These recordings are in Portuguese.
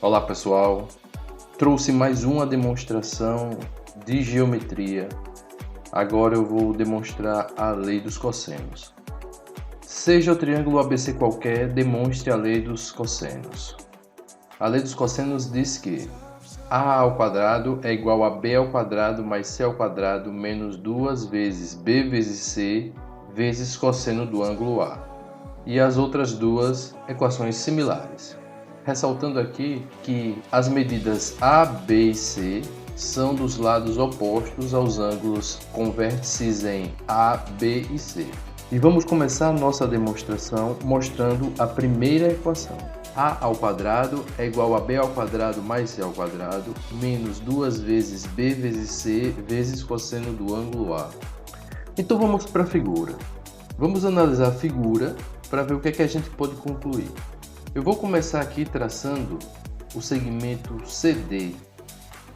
Olá pessoal, trouxe mais uma demonstração de geometria. Agora eu vou demonstrar a lei dos cossenos. Seja o triângulo ABC qualquer, demonstre a lei dos cossenos. A lei dos cossenos diz que A ao quadrado é igual a B ao quadrado mais C ao quadrado menos 2 vezes B vezes C vezes cosseno do ângulo A. E as outras duas equações similares. Ressaltando aqui que as medidas A, B e C são dos lados opostos aos ângulos com vértices em A, B e C. E vamos começar a nossa demonstração mostrando a primeira equação. A ao quadrado é igual a B ao quadrado mais C ao quadrado menos 2 vezes B vezes C vezes cosseno do ângulo A. Então vamos para a figura. Vamos analisar a figura para ver o que a gente pode concluir. Eu vou começar aqui traçando o segmento CD,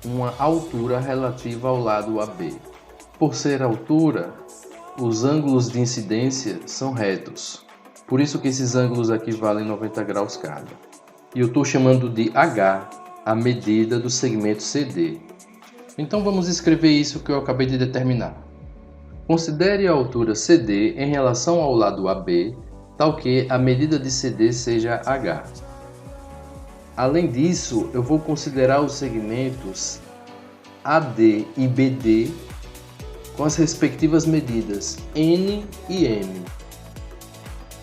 uma altura relativa ao lado AB. Por ser altura, os ângulos de incidência são retos. Por isso que esses ângulos aqui valem 90 graus cada. E eu estou chamando de H, a medida do segmento CD. Então vamos escrever isso que eu acabei de determinar. Considere a altura CD em relação ao lado AB, tal que a medida de CD seja H. Além disso, eu vou considerar os segmentos AD e BD com as respectivas medidas N e M.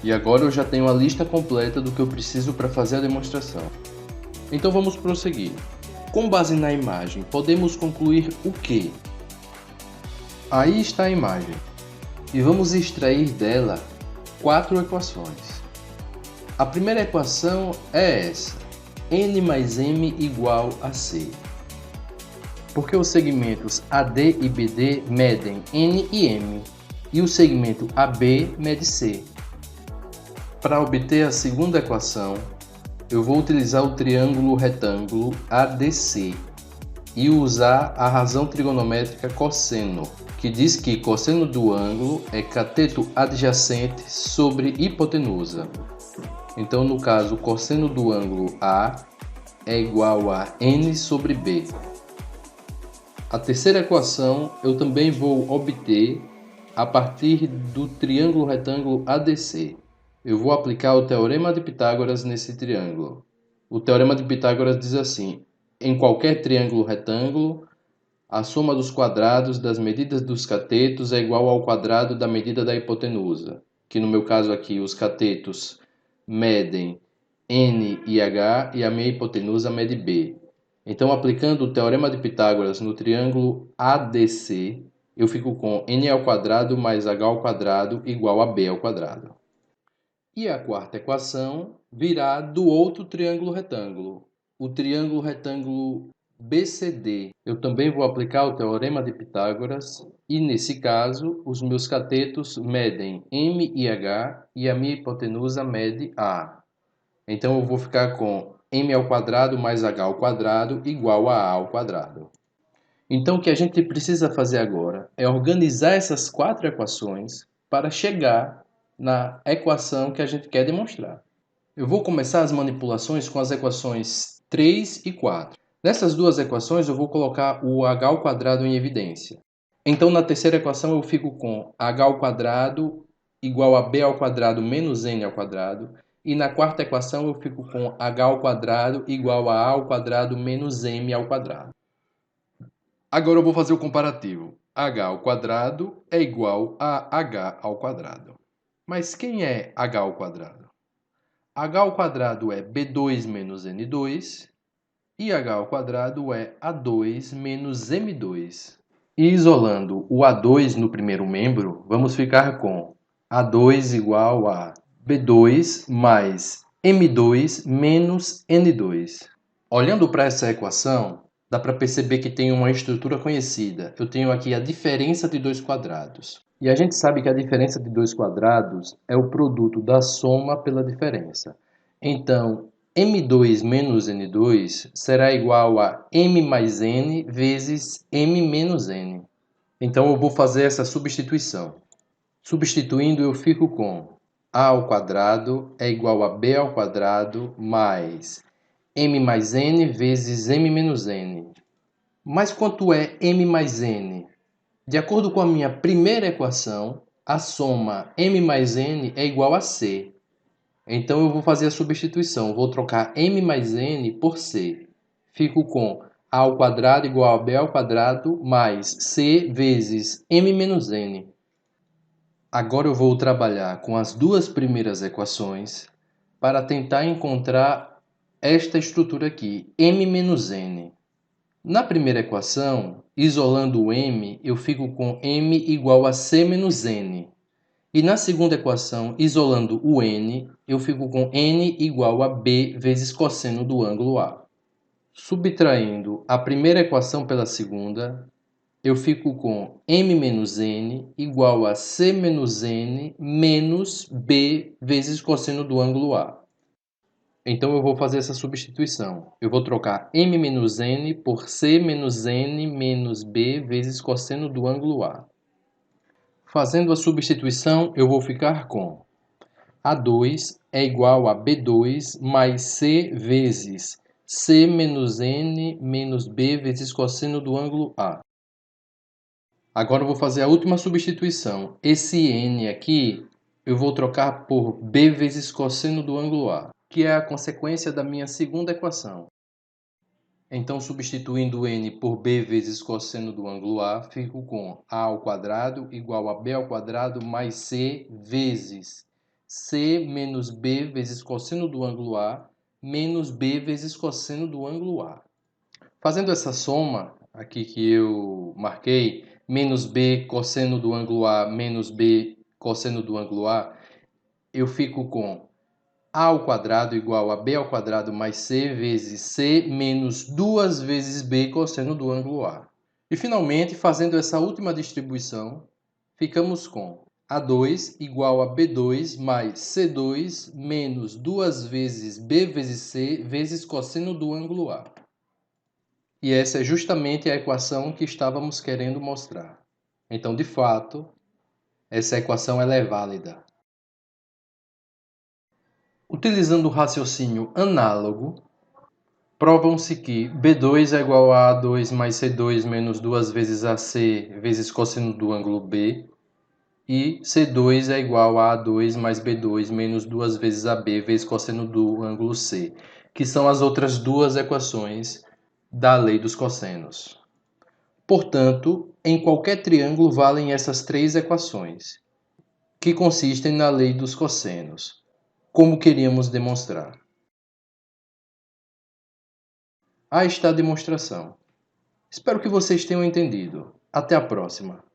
E agora eu já tenho a lista completa do que eu preciso para fazer a demonstração. Então vamos prosseguir. Com base na imagem, podemos concluir o quê? Aí está a imagem. E vamos extrair dela 4 equações. A primeira equação é essa: N mais M igual a C. Porque os segmentos AD e BD medem N e M, e o segmento AB mede C. Para obter a segunda equação, eu vou utilizar o triângulo retângulo ADC e usar a razão trigonométrica cosseno, que diz que cosseno do ângulo é cateto adjacente sobre hipotenusa. Então, no caso, o cosseno do ângulo A é igual a N sobre B. A terceira equação eu também vou obter a partir do triângulo retângulo ADC. Eu vou aplicar o Teorema de Pitágoras nesse triângulo. O Teorema de Pitágoras diz assim: em qualquer triângulo retângulo, a soma dos quadrados das medidas dos catetos é igual ao quadrado da medida da hipotenusa, que no meu caso aqui os catetos medem N e H e a minha hipotenusa mede B. Então, aplicando o Teorema de Pitágoras no triângulo ADC, eu fico com N ao quadrado mais H ao quadrado igual a B ao quadrado. E a quarta equação virá do outro triângulo retângulo, o triângulo retângulo BCD. Eu também vou aplicar o Teorema de Pitágoras e, nesse caso, os meus catetos medem M e H e a minha hipotenusa mede A. Então, eu vou ficar com M ao quadrado mais H ao quadrado igual a ao quadrado. Então, o que a gente precisa fazer agora é organizar essas 4 equações para chegar na equação que a gente quer demonstrar. Eu vou começar as manipulações com as equações 3 e 4. Nessas duas equações eu vou colocar o h ao quadrado em evidência. Então na terceira equação eu fico com h ao quadrado igual a b ao quadrado menos n ao quadrado. E na quarta equação eu fico com h ao quadrado igual a ao quadrado menos m ao quadrado. Agora eu vou fazer o comparativo. H ao quadrado é igual a h ao quadrado. Mas quem é h ao quadrado? H ao quadrado é B2 menos N2 e H ao quadrado é A2 menos M2. E isolando o A2 no primeiro membro, vamos ficar com A2 igual a B2 mais M2 menos N2. Olhando para essa equação, dá para perceber que tem uma estrutura conhecida. Eu tenho aqui a diferença de dois quadrados. E a gente sabe que a diferença de dois quadrados é o produto da soma pela diferença. Então, M2 menos N2 será igual a M mais N vezes M menos N. Então, eu vou fazer essa substituição. Substituindo, eu fico com A ao quadrado é igual a B ao quadrado mais m mais n vezes m menos n. Mas quanto é m mais n? De acordo com a minha primeira equação, a soma m mais n é igual a c. Então eu vou fazer a substituição. Vou trocar m mais n por c. Fico com a ao quadrado igual a b ao quadrado mais c vezes m menos n. Agora eu vou trabalhar com as duas primeiras equações para tentar encontrar esta estrutura aqui, m menos n. Na primeira equação, isolando o m, eu fico com m igual a c menos n. E na segunda equação, isolando o n, eu fico com n igual a b vezes cosseno do ângulo A. Subtraindo a primeira equação pela segunda, eu fico com m menos n igual a c menos n menos b vezes cosseno do ângulo A. Então eu vou fazer essa substituição. Eu vou trocar m menos n por c menos n menos b vezes cosseno do ângulo A. Fazendo a substituição, eu vou ficar com A2 é igual a B2 mais C vezes C menos N menos B vezes cosseno do ângulo A. Agora eu vou fazer a última substituição. Esse N aqui eu vou trocar por B vezes cosseno do ângulo A, que é a consequência da minha segunda equação. Então, substituindo n por b vezes cosseno do ângulo A, fico com a ao quadrado igual a b ao quadrado mais c vezes c menos b vezes cosseno do ângulo A menos b vezes cosseno do ângulo A. Fazendo essa soma aqui que eu marquei, menos b cosseno do ângulo A menos b cosseno do ângulo A, eu fico com a ao quadrado igual a b ao quadrado mais c vezes c menos 2 vezes b cosseno do ângulo A. E finalmente, fazendo essa última distribuição, ficamos com A2 igual a B2 mais C2 menos 2 vezes b vezes c vezes cosseno do ângulo A. E essa é justamente a equação que estávamos querendo mostrar. Então, de fato, essa equação ela é válida. Utilizando o raciocínio análogo, provam-se que B2 é igual a A2 mais C2 menos 2 vezes AC vezes cosseno do ângulo B e C2 é igual a A2 mais B2 menos 2 vezes AB vezes cosseno do ângulo C, que são as outras duas equações da lei dos cossenos. Portanto, em qualquer triângulo valem essas três equações, que consistem na lei dos cossenos, como queríamos demonstrar. Aí está a demonstração. Espero que vocês tenham entendido. Até a próxima!